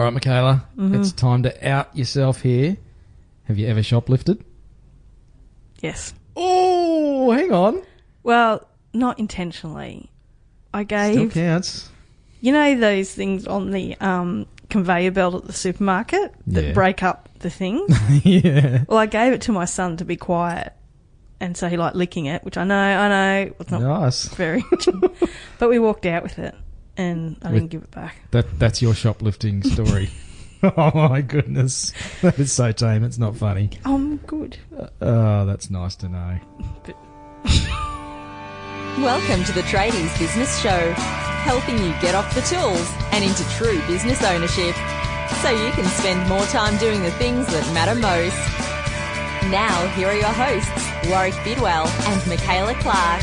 All right, Michaela, it's time to out yourself here. Have you ever shoplifted? Yes. Oh, hang on. Well, not intentionally. I gave... Still counts. You know those things on the conveyor belt at the supermarket that break up the things? Yeah. Well, I gave it to my son to be quiet. And so he liked licking it, which I know. It's not nice. Very... But we walked out with it. And I didn't give it back. That's your shoplifting story. Oh, my goodness. That is so tame. It's not funny. Good. Oh, that's nice to know. Welcome to the Tradies Business Show, helping you get off the tools and into true business ownership so you can spend more time doing the things that matter most. Now, here are your hosts, Warwick Bidwell and Michaela Clark.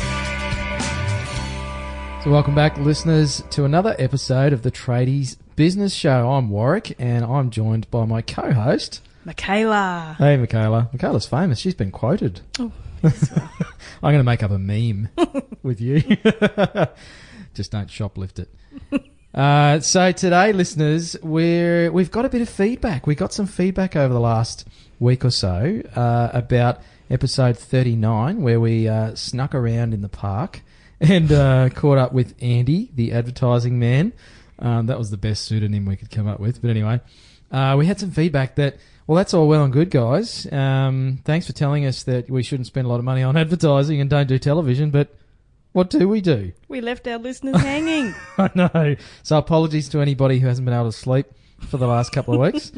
So welcome back, listeners, to another episode of the Tradies Business Show. I'm Warwick, and I'm joined by my co-host... Michaela. Hey, Michaela. Michaela's famous. She's been quoted. Oh, yes. I'm going to make up a meme with you. Just don't shoplift it. So today, listeners, we've got a bit of feedback. We got some feedback over the last week or so about episode 39, where we snuck around in the park and caught up with Andy, the advertising man. That was the best pseudonym we could come up with. But anyway, we had some feedback that, well, that's all well and good, guys. Thanks for telling us that we shouldn't spend a lot of money on advertising and don't do television, but what do? We left our listeners hanging. I know. So apologies to anybody who hasn't been able to sleep for the last couple of weeks.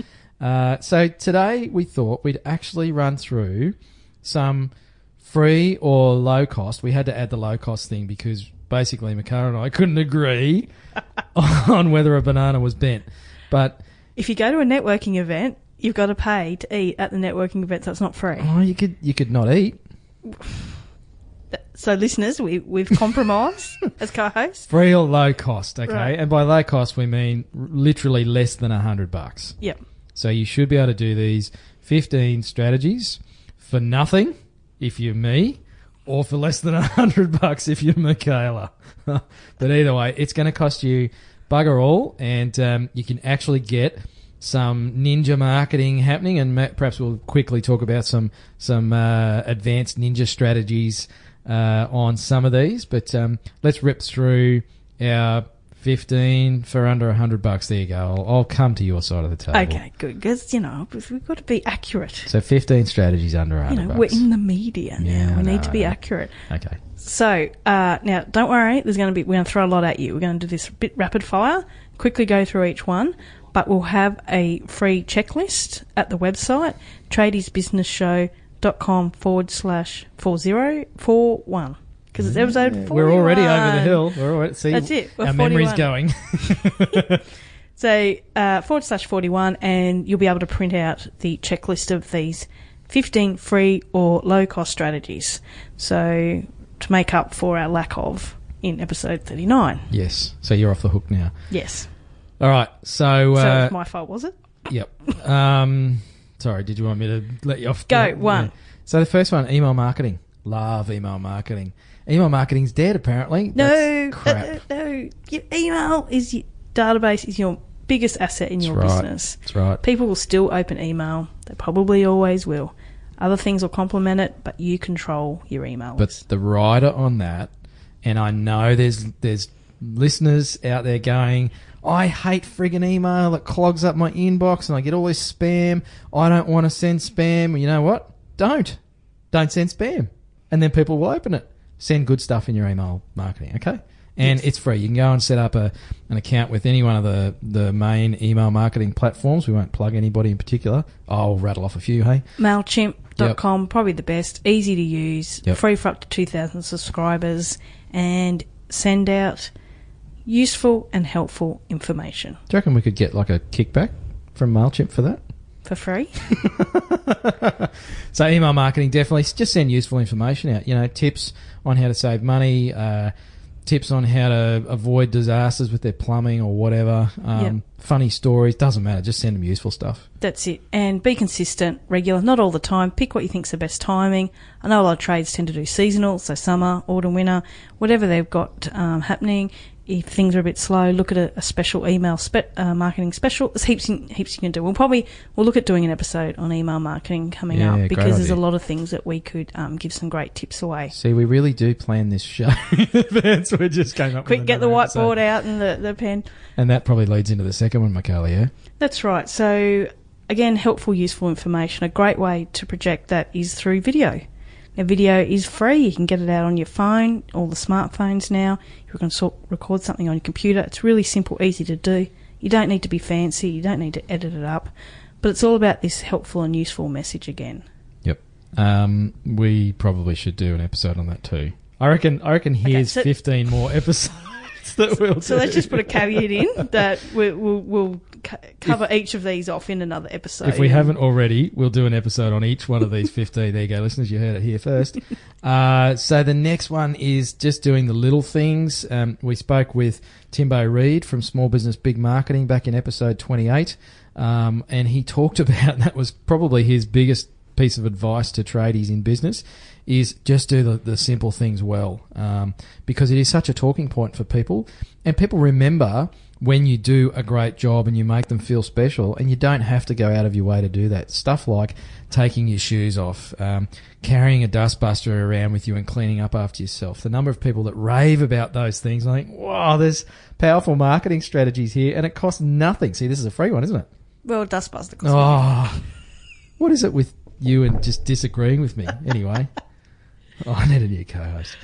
So today we thought we'd actually run through some free or low cost. We had to add the low cost thing because basically Michaela and I couldn't agree on whether a banana was bent. But if you go to a networking event, you've got to pay to eat at the networking event, so it's not free. Oh, you could not eat. So listeners, we've compromised as co-hosts. Free or low cost, okay? Right. And by low cost we mean literally less than $100. Yep. So you should be able to do these 15 strategies for nothing if you're me, or for less than $100 if you're Michaela. But either way, it's going to cost you bugger all, and you can actually get some ninja marketing happening, and perhaps we'll quickly talk about some advanced ninja strategies on some of these. But let's rip through our 15 for under $100. There you go. I'll come to your side of the table. Okay, good. Because, we've got to be accurate. So 15 strategies under $100. We're in the media now. We need to be accurate. Okay. So, now, don't worry. We're going to throw a lot at you. We're going to do this a bit rapid fire, quickly go through each one, but we'll have a free checklist at the website, tradiesbusinesshow.com/4041. Because it's episode 41. We're already over the hill. See, that's it. We're our 41. memory's going. So, /41, and you'll be able to print out the checklist of these 15 free or low-cost strategies. So, to make up for our lack of in episode 39. Yes. So you're off the hook now. Yes. All right. So it was my fault, was it? Yep. Sorry, did you want me to let you off? Go, one. Yeah. So the first one, email marketing. Love email marketing. Email marketing's dead, apparently. No. That's crap. No. Your email is your database is your biggest asset in your business. That's right. People will still open email. They probably always will. Other things will complement it, but you control your email list. But the rider on that, and I know there's listeners out there going, I hate friggin' email. It clogs up my inbox and I get all this spam. I don't want to send spam. You know what? Don't send spam. And then people will open it. Send good stuff in your email marketing, okay? And it's free. You can go and set up an account with any one of the main email marketing platforms. We won't plug anybody in particular. I'll rattle off a few, hey? MailChimp.com, probably the best. Easy to use. Yep. Free for up to 2,000 subscribers. And send out useful and helpful information. Do you reckon we could get like a kickback from MailChimp for that? For free? So email marketing, definitely. Just send useful information out. Tips on how to save money, tips on how to avoid disasters with their plumbing or whatever, funny stories, doesn't matter, just send them useful stuff. That's it. And be consistent, regular, not all the time. Pick what you think's the best timing. I know a lot of trades tend to do seasonal, so summer, autumn, winter, whatever they've got happening. if things are a bit slow, look at a special email marketing special. There's heaps you can do. We'll look at doing an episode on email marketing coming up, because there's a lot of things that we could give some great tips away. See, we really do plan this show in advance. We just came up Quick, with get the whiteboard episode. out and the pen. And that probably leads into the second one, Michaela, yeah? That's right. So, again, helpful, useful information. A great way to project that is through video. Now, video is free. You can get it out on your phone, all the smartphones now. You can record something on your computer. It's really simple, easy to do. You don't need to be fancy. You don't need to edit it up. But it's all about this helpful and useful message again. Yep. We probably should do an episode on that too. I reckon here's 15 more episodes that we'll do. So let's just put a caveat in that we'll cover each of these off in another episode. If we haven't already, we'll do an episode on each one of these 15. There you go, listeners. You heard it here first. So the next one is just doing the little things. We spoke with Timbo Reid from Small Business Big Marketing back in episode 28. And he talked about, that was probably his biggest piece of advice to tradies in business, is just do the simple things well, because it is such a talking point for people, and people remember when you do a great job and you make them feel special, and you don't have to go out of your way to do that. Stuff like taking your shoes off, carrying a dustbuster around with you and cleaning up after yourself. The number of people that rave about those things, I think, wow, there's powerful marketing strategies here, and it costs nothing. See, this is a free one, isn't it? Well, dustbuster costs money. What is it with you and just disagreeing with me? Anyway, I need a new co-host.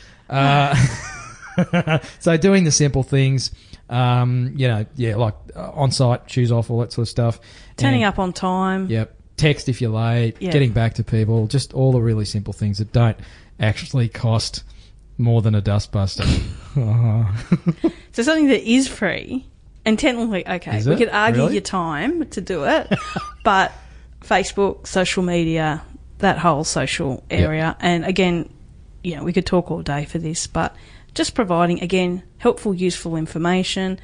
So doing the simple things, like on-site, shoes off, all that sort of stuff. Turning up on time. Yep. Text if you're late. Yep. Getting back to people. Just all the really simple things that don't actually cost more than a dustbuster. So something that is free, and technically, okay, we could argue your time to do it, but Facebook, social media, that whole social area. Yep. And again, we could talk all day for this, but just providing, again, helpful, useful information.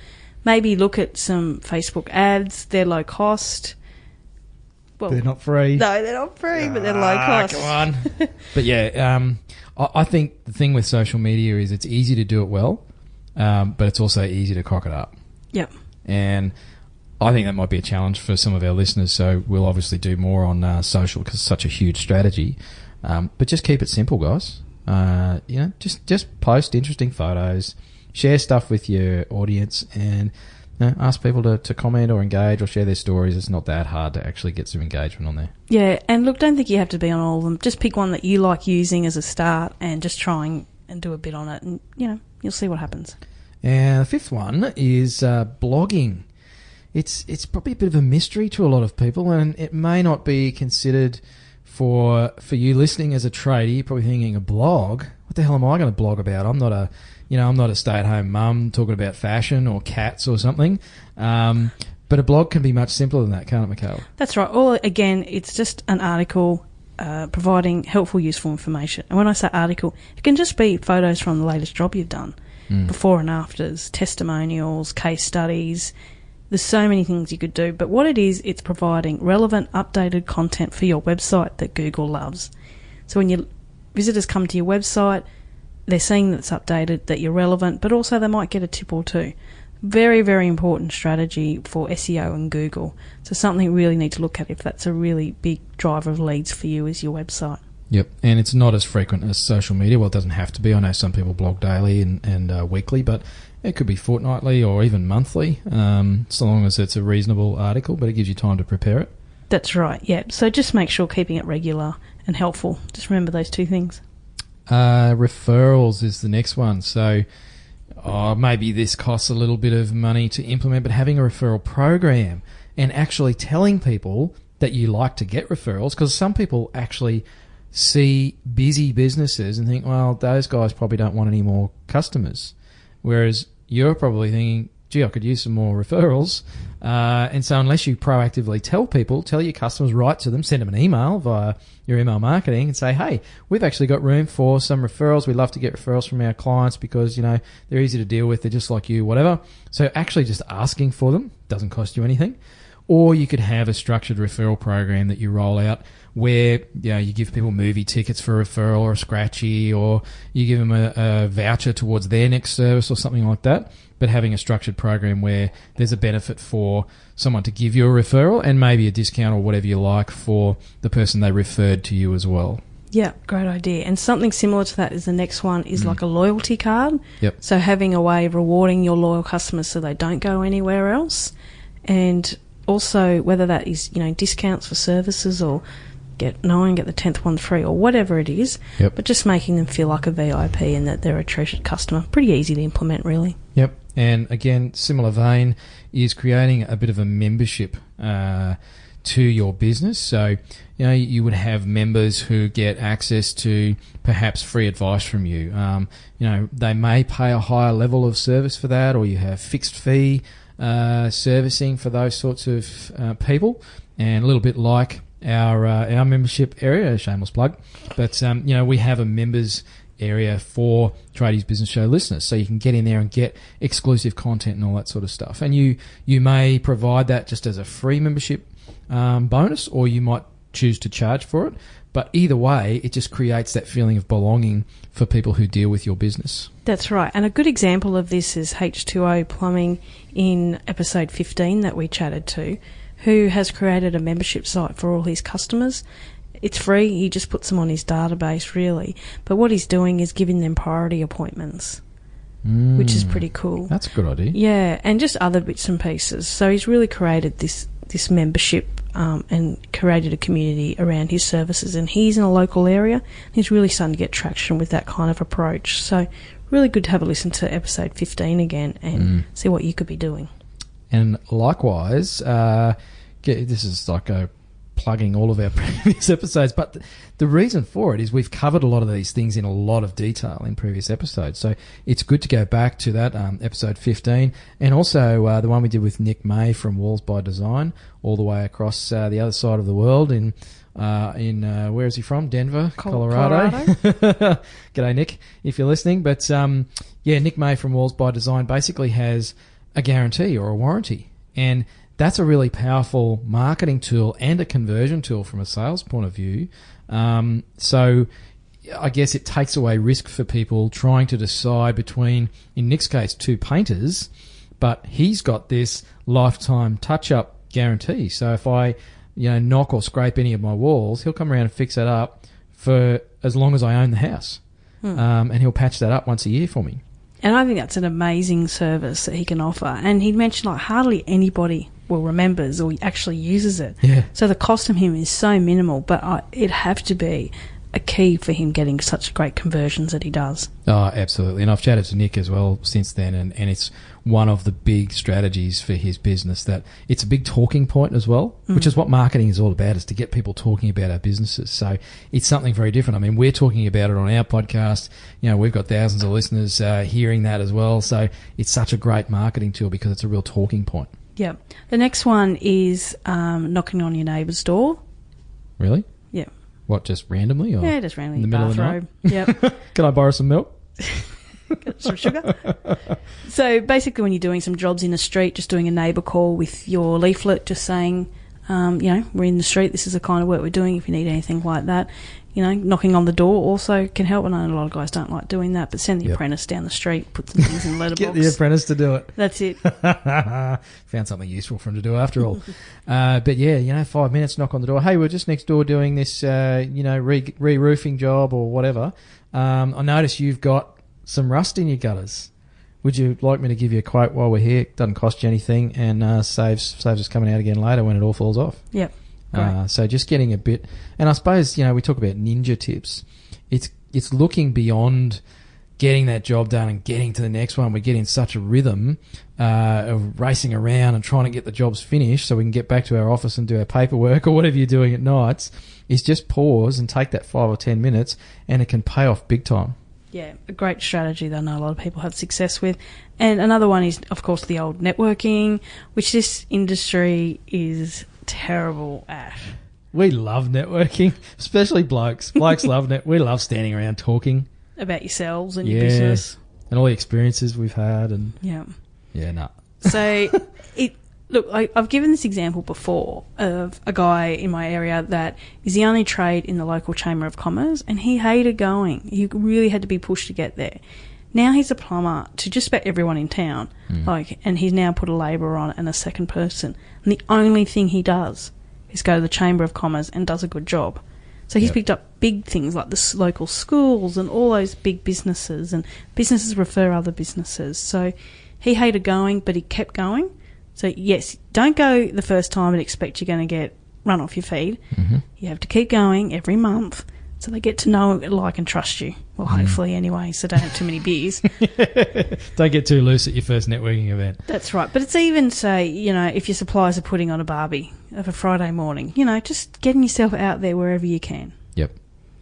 Maybe look at some Facebook ads. They're low cost. Well, they're not free. No, they're not free, but they're low cost. Come on. But yeah, I think the thing with social media is it's easy to do it well, but it's also easy to cock it up. Yep. And I think that might be a challenge for some of our listeners, so we'll obviously do more on social because it's such a huge strategy. But just keep it simple, guys. Just post interesting photos, share stuff with your audience, and ask people to comment or engage or share their stories. It's not that hard to actually get some engagement on there. Yeah, and look, don't think you have to be on all of them. Just pick one that you like using as a start and just try and do a bit on it, and you'll see what happens. And the fifth one is blogging. It's probably a bit of a mystery to a lot of people, and it may not be considered for you listening as a tradie. You're probably thinking, a blog? What the hell am I going to blog about? I'm not a stay-at-home mum talking about fashion or cats or something. But a blog can be much simpler than that, can't it, Michaela? That's right. Again, it's just an article providing helpful, useful information. And when I say article, it can just be photos from the latest job you've done, before and afters, testimonials, case studies. There's so many things you could do. But what it is, it's providing relevant, updated content for your website that Google loves. So when your visitors come to your website, they're seeing that it's updated, that you're relevant, but also they might get a tip or two. Very, very important strategy for SEO and Google. So something you really need to look at if that's a really big driver of leads for you is your website. Yep, and it's not as frequent as social media. Well, it doesn't have to be. I know some people blog daily and weekly, but it could be fortnightly or even monthly, so long as it's a reasonable article, but it gives you time to prepare it. That's right, yeah. So just make sure keeping it regular and helpful. Just remember those two things. Referrals is the next one. So maybe this costs a little bit of money to implement, but having a referral program and actually telling people that you like to get referrals, because some people actually see busy businesses and think, well, those guys probably don't want any more customers. Whereas you're probably thinking, gee, I could use some more referrals. And so unless you proactively tell your customers, write to them, send them an email via your email marketing and say, hey, we've actually got room for some referrals. We love to get referrals from our clients because, they're easy to deal with. They're just like you, whatever. So actually just asking for them doesn't cost you anything. Or you could have a structured referral program that you roll out where you give people movie tickets for a referral or a scratchy, or you give them a voucher towards their next service or something like that. But having a structured program where there's a benefit for someone to give you a referral and maybe a discount or whatever you like for the person they referred to you as well. Yeah, great idea. And something similar to that is the next one is like a loyalty card. Yep. So having a way of rewarding your loyal customers so they don't go anywhere else. And also whether that is, discounts for services or get the 10th one free or whatever it is. Yep. But just making them feel like a VIP and that they're a treasured customer. Pretty easy to implement, really. Yep. And again, similar vein is creating a bit of a membership to your business. So, you would have members who get access to perhaps free advice from you. They may pay a higher level of service for that, or you have fixed fee servicing for those sorts of people. And a little bit like our membership area, a shameless plug. But, we have a members area for Tradies Business Show listeners, so you can get in there and get exclusive content and all that sort of stuff. And you may provide that just as a free membership bonus, or you might choose to charge for it. But either way, it just creates that feeling of belonging for people who deal with your business. That's right. And a good example of this is H2O Plumbing in episode 15 that we chatted to, who has created a membership site for all his customers. It's free. He just puts them on his database, really. But what he's doing is giving them priority appointments, which is pretty cool. That's a good idea. Yeah, and just other bits and pieces. So he's really created this membership and created a community around his services. And he's in a local area. He's really starting to get traction with that kind of approach. So really good to have a listen to episode 15 again and see what you could be doing. And likewise, this is like plugging all of our previous episodes, but the reason for it is we've covered a lot of these things in a lot of detail in previous episodes. So it's good to go back to that episode 15, and also the one we did with Nick May from Walls by Design, all the way across the other side of the world in where is he from? Denver, Colorado. G'day, Nick, if you're listening. But Nick May from Walls by Design basically has a guarantee or a warranty, and that's a really powerful marketing tool and a conversion tool from a sales point of view. So I guess it takes away risk for people trying to decide between, in Nick's case, two painters, but he's got this lifetime touch-up guarantee. So if I knock or scrape any of my walls, he'll come around and fix it up for as long as I own the house. And he'll patch that up once a year for me. And I think that's an amazing service that he can offer. And he mentioned hardly anybody remembers or actually uses it. Yeah. So the cost of him is so minimal, but it'd have to be a key for him getting such great conversions that he does. Oh, absolutely. And I've chatted to Nick as well since then, and it's one of the big strategies for his business, that it's a big talking point as well, which is what marketing is all about, is to get people talking about our businesses. So it's something very different. I mean, we're talking about it on our podcast. We've got thousands of listeners hearing that as well. So it's such a great marketing tool because it's a real talking point. Yeah. The next one is knocking on your neighbour's door. Really? Yeah. What, just randomly? Or yeah, just randomly. in the middle of the night? Yep. Can I borrow some milk? Some sugar. So basically when you're doing some jobs in the street, just doing a neighbour call with your leaflet, just saying, we're in the street, this is the kind of work we're doing, if you need anything like that. Knocking on the door also can help. I know a lot of guys don't like doing that, but send the apprentice down the street, put some things in the letterbox. Get the apprentice to do it. That's it. Found something useful for him to do after all. But yeah, 5 minutes, knock on the door. Hey, we're just next door doing this, re-roofing job or whatever. I notice you've got some rust in your gutters. Would you like me to give you a quote while we're here? It doesn't cost you anything, and saves us coming out again later when it all falls off. Yep. So just getting a bit, and I suppose, we talk about ninja tips. It's looking beyond getting that job done and getting to the next one. We get in such a rhythm of racing around and trying to get the jobs finished so we can get back to our office and do our paperwork or whatever you're doing at nights, is just pause and take that 5 or 10 minutes, and it can pay off big time. Yeah, a great strategy that I know a lot of people have success with. And another one is, of course, the old networking, which this industry is terrible at. We love networking, especially blokes. Blokes love we love standing around talking about yourselves and your business and all the experiences we've had. And yeah, no. So Look, I've given this example before of a guy in my area that is the only trade in the local Chamber of Commerce, and he hated going. He really had to be pushed to get there. Now he's a plumber to just about everyone in town, and he's now put a labourer on it and a second person. And the only thing he does is go to the Chamber of Commerce and does a good job. So he's picked up big things like the local schools and all those big businesses, and businesses refer other businesses. So he hated going, but he kept going. So, yes, don't go the first time and expect you're going to get run off your feed. Mm-hmm. You have to keep going every month so they get to know, like, and trust you. Well, hopefully anyway, so don't have too many beers. Don't get too loose at your first networking event. That's right. But it's even, say, you know, if your suppliers are putting on a barbie of a Friday morning, you know, just getting yourself out there wherever you can. Yep.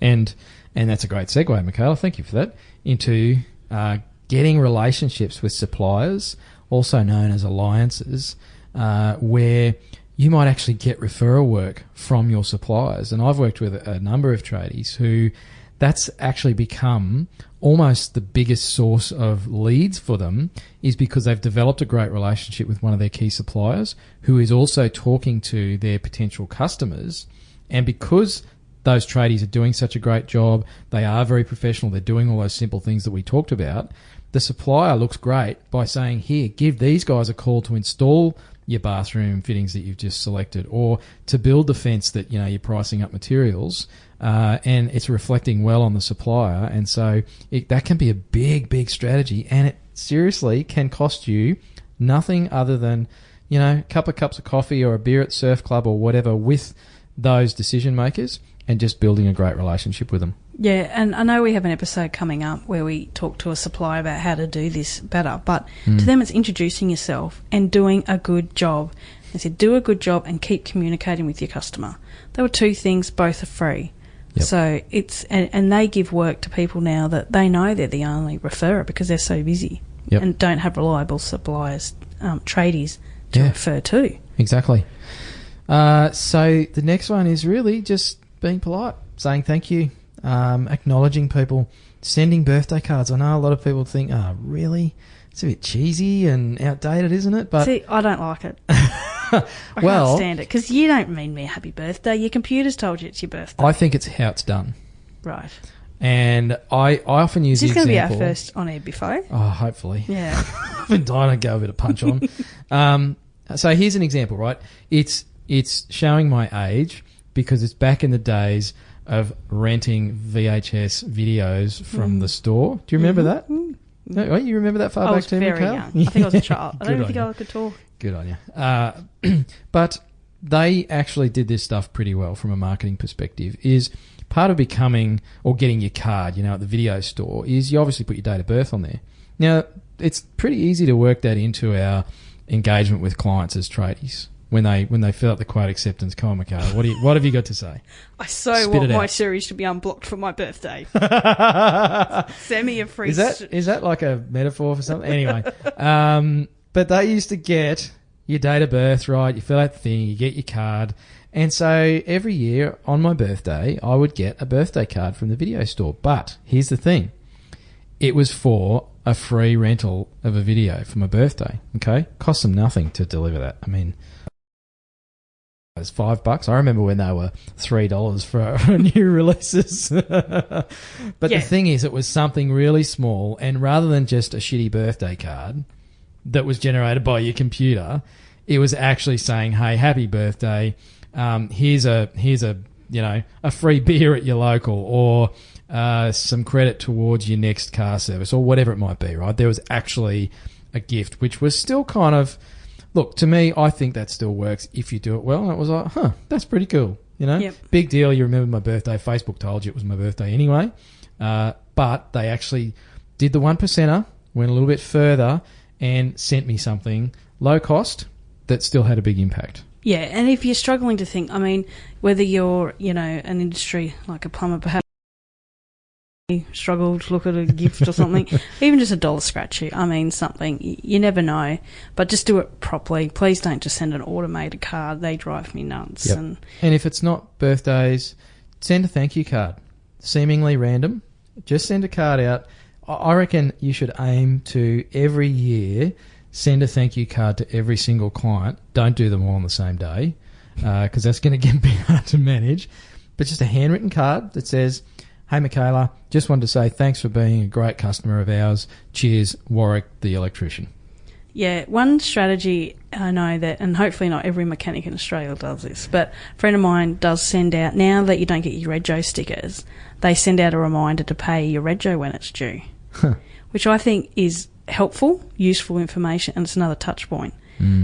And that's a great segue, Michaela. Thank you for that. Into getting relationships with suppliers, also known as alliances, where you might actually get referral work from your suppliers. And I've worked with a number of tradies who that's actually become almost the biggest source of leads for them, is because they've developed a great relationship with one of their key suppliers who is also talking to their potential customers. And because those tradies are doing such a great job, they are very professional, they're doing all those simple things that we talked about, the supplier looks great by saying, here, give these guys a call to install your bathroom fittings that you've just selected, or to build the fence that, you know, you're pricing up materials, and it's reflecting well on the supplier. And so that can be a big, big strategy, and it seriously can cost you nothing other than, you know, a couple of cups of coffee or a beer at Surf Club or whatever with those decision makers, and just building a great relationship with them. Yeah, and I know we have an episode coming up where we talk to a supplier about how to do this better, but to them it's introducing yourself and doing a good job. They said do a good job and keep communicating with your customer. There were two things, both are free. Yep. So it's and they give work to people now that they know they're the only referrer because they're so busy and don't have reliable suppliers, tradies to refer to. Exactly. So the next one is really just being polite, saying thank you. Acknowledging people, sending birthday cards. I know a lot of people think, oh, really? It's a bit cheesy and outdated, isn't it? But see, I don't like it. I can't stand it, because you don't mean me a happy birthday. Your computer's told you it's your birthday. I think it's how it's done. Right. And I often use the example. Is this going to be our first on-air before? Oh, hopefully. Yeah. I've been dying to go a bit of punch on. So here's an example, right? It's showing my age because it's back in the days of renting VHS videos from the store. Do you remember that? No, you remember that far back too, Mikhail? I was very young. I think I was a child. I don't even think I could talk. Good on you. But they actually did this stuff pretty well from a marketing perspective. Is part of becoming or getting your card, you know, at the video store, is you obviously put your date of birth on there. Now, it's pretty easy to work that into our engagement with clients as tradies. When they fill out the quote acceptance. Come on, Michaela, what have you got to say? I want my series to be unblocked for my birthday. Send me a free... Is that like a metaphor for something? Anyway, but they used to get your date of birth, right? You fill out the thing, you get your card. And so every year on my birthday, I would get a birthday card from the video store. But here's the thing. It was for a free rental of a video for my birthday, okay? Cost them nothing to deliver that. I mean... It's $5. I remember when they were $3 for new releases. But the thing is, it was something really small, and rather than just a shitty birthday card that was generated by your computer, it was actually saying, "Hey, happy birthday! Here's a a free beer at your local, or some credit towards your next car service, or whatever it might be." Right? There was actually a gift, which was still kind of. Look, to me, I think that still works if you do it well. And it was like, that's pretty cool. You know, Big deal. You remember my birthday. Facebook told you it was my birthday anyway. But they actually did the 1%er, went a little bit further, and sent me something low cost that still had a big impact. Yeah, and if you're struggling to think, I mean, whether you're, you know, an industry like a plumber, perhaps struggle to look at a gift or something, even just $1 scratchy, I mean, something, you never know, but just do it properly. Please don't just send an automated card. They drive me nuts. Yep. And if it's not birthdays, send a thank you card. Seemingly random, just send a card out. I reckon you should aim to every year send a thank you card to every single client. Don't do them all on the same day because that's going to get a bit hard to manage. But just a handwritten card that says, "Hey, Michaela, just wanted to say thanks for being a great customer of ours. Cheers, Warwick, the electrician." Yeah, one strategy I know that, and hopefully not every mechanic in Australia does this, but a friend of mine does send out, now that you don't get your Rego stickers, they send out a reminder to pay your Rego when it's due, which I think is helpful, useful information, and it's another touch point.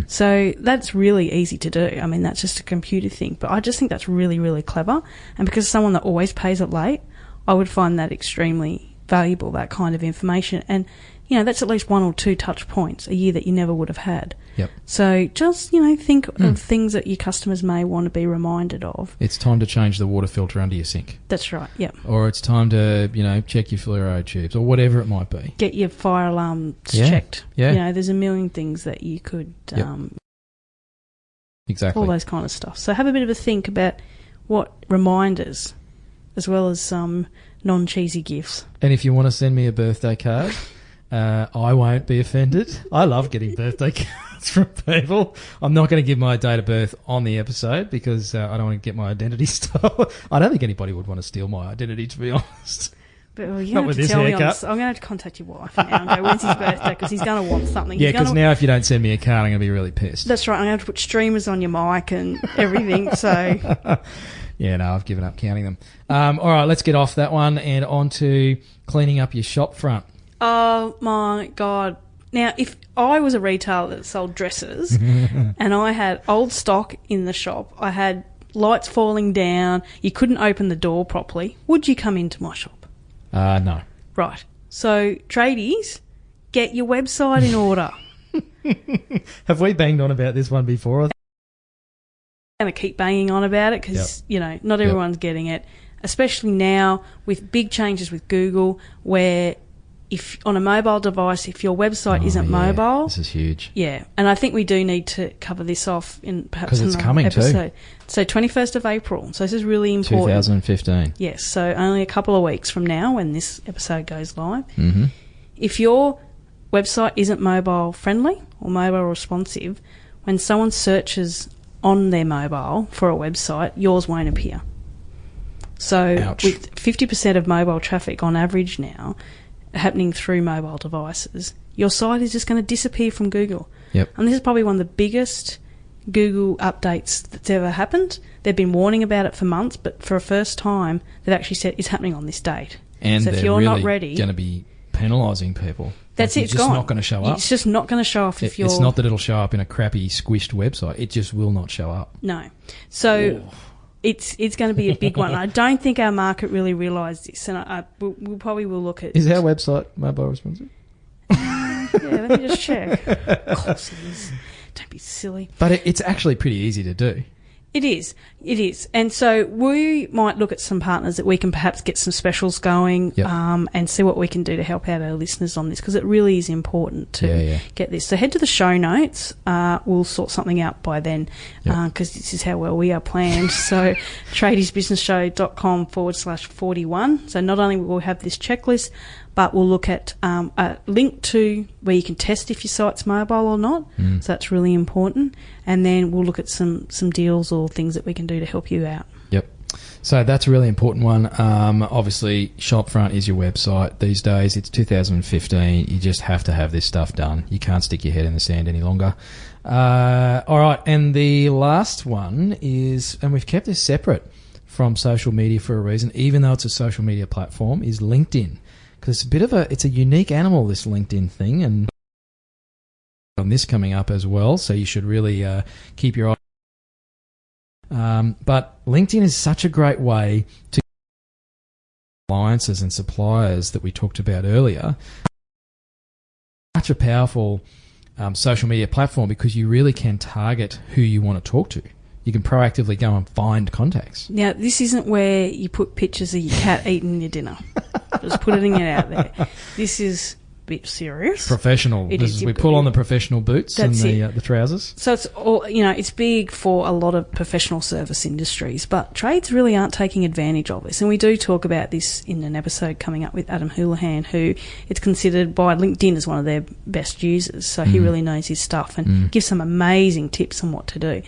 So that's really easy to do. I mean, that's just a computer thing, but I just think that's really, really clever. And because someone that always pays it late, I would find that extremely valuable, that kind of information. And, you know, that's at least 1 or 2 touch points a year that you never would have had. Yep. So just, you know, think of things that your customers may want to be reminded of. It's time to change the water filter under your sink. That's right, yep. Or it's time to, you know, check your fluoro tubes or whatever it might be. Get your fire alarms checked. Yeah. You know, there's a million things that you could... Exactly. All those kind of stuff. So have a bit of a think about what reminders, as well as some non-cheesy gifts. And if you want to send me a birthday card, I won't be offended. I love getting birthday cards from people. I'm not going to give my date of birth on the episode because I don't want to get my identity stolen. I don't think anybody would want to steal my identity, to be honest. But well, you have to tell me I'm going to have to contact your wife now and go, when's his birthday? Because he's going to want something. Yeah, because now if you don't send me a card, I'm going to be really pissed. That's right. I'm going to have to put streamers on your mic and everything. So... Yeah, no, I've given up counting them. All right, let's get off that one and on to cleaning up your shop front. Oh, my God. Now, if I was a retailer that sold dresses and I had old stock in the shop, I had lights falling down, you couldn't open the door properly, would you come into my shop? No. Right. So, tradies, get your website in order. Have we banged on about this one before? I'm going to keep banging on about it because, you know, not everyone's getting it, especially now with big changes with Google where if on a mobile device, if your website isn't mobile... This is huge. Yeah, and I think we do need to cover this off in perhaps another coming episode. Too. So 21st of April. So this is really important. 2015. Yes, so only a couple of weeks from now when this episode goes live. Mm-hmm. If your website isn't mobile friendly or mobile responsive, when someone searches on their mobile for a website, yours won't appear. So Ouch. With 50% of mobile traffic on average now happening through mobile devices, your site is just going to disappear from Google. Yep. And this is probably one of the biggest Google updates that's ever happened. They've been warning about it for months, but for a first time, they've actually said it's happening on this date. And so if you're really not ready, going to be penalising people. That's it. It's just gone. not going to show up. It's just not going to show up if you're... It's not that it'll show up in a crappy, squished website. It just will not show up. No. So... It's going to be a big one. I don't think our market really realised this, and we'll probably look at... Is our website mobile responsive? Yeah, let me just check. Of course it is. Don't be silly. But it's actually pretty easy to do. It is. It is. And so we might look at some partners that we can perhaps get some specials going and see what we can do to help out our listeners on this, because it really is important to get this. So head to the show notes. We'll sort something out by then because this is how well we are planned. So tradiesbusinessshow.com/41. So not only will we have this checklist, but we'll look at a link to where you can test if your site's mobile or not. So that's really important. And then we'll look at some deals or things that we can do to help you out. Yep. So that's a really important one. Obviously, Shopfront is your website. These days, it's 2015. You just have to have this stuff done. You can't stick your head in the sand any longer. All right. And the last one is, and we've kept this separate from social media for a reason, even though it's a social media platform, is LinkedIn. Because it's a unique animal, this LinkedIn thing, and on this coming up as well, so you should really keep your eye. But LinkedIn is such a great way to alliances and suppliers that we talked about earlier. Such a powerful social media platform because you really can target who you want to talk to. You can proactively go and find contacts. Now, this isn't where you put pictures of your cat eating your dinner. Just putting it out there. This is bit serious. Professional. We pull on the professional boots and the trousers. So it's all, it's big for a lot of professional service industries, but trades really aren't taking advantage of this. And we do talk about this in an episode coming up with Adam Houlihan, who it's considered by LinkedIn as one of their best users. So he really knows his stuff and gives some amazing tips on what to do.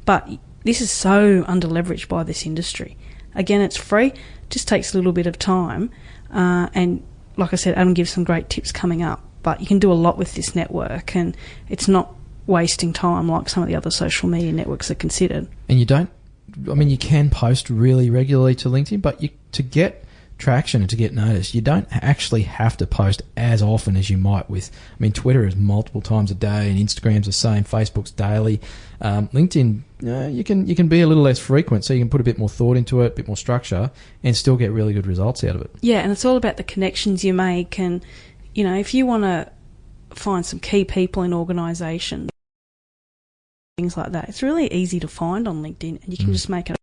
But this is so under-leveraged by this industry. Again, it's free, just takes a little bit of time. And like I said, Adam gives some great tips coming up. But you can do a lot with this network, and it's not wasting time like some of the other social media networks are considered. And you can post really regularly to LinkedIn, but to get traction and to get noticed, you don't actually have to post as often as you might with, Twitter is multiple times a day and Instagram's the same, Facebook's daily. LinkedIn, you can be a little less frequent, so you can put a bit more thought into it, a bit more structure, and still get really good results out of it. Yeah, and it's all about the connections you make, and, if you want to find some key people in organisations, things like that, it's really easy to find on LinkedIn, and you can just make it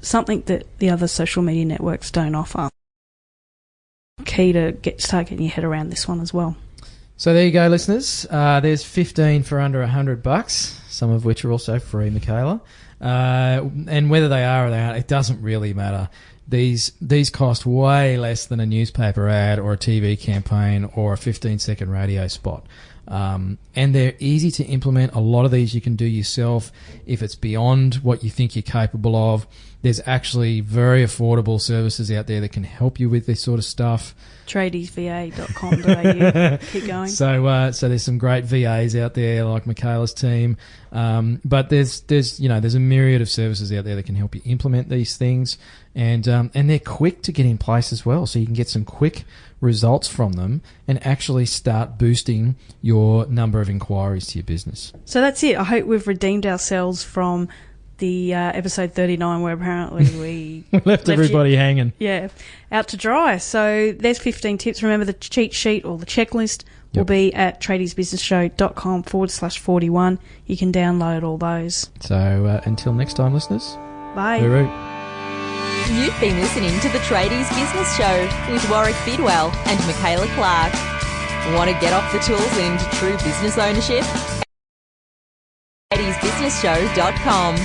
something that the other social media networks don't offer. Key to start getting your head around this one as well. So there you go, listeners. There's 15 for under $100, some of which are also free, Michaela. And whether they are or they aren't, it doesn't really matter. These cost way less than a newspaper ad or a TV campaign or a 15-second radio spot. And they're easy to implement. A lot of these you can do yourself. If it's beyond what you think you're capable of, there's actually very affordable services out there that can help you with this sort of stuff. Tradiesva.com.au. Keep going. So there's some great VAs out there like Michaela's team. But there's a myriad of services out there that can help you implement these things. And they're quick to get in place as well. So you can get some quick results from them and actually start boosting your number of inquiries to your business. So that's it. I hope we've redeemed ourselves from the episode 39 where apparently we left everybody hanging. Yeah, out to dry. So there's 15 tips. Remember, the cheat sheet or the checklist will be at tradiesbusinessshow.com/41. You can download all those. So until next time, listeners. Bye. Hooroo. You've been listening to the Tradies Business Show with Warwick Bidwell and Michaela Clark. Want to get off the tools and into true business ownership? tradiesbusinessshow.com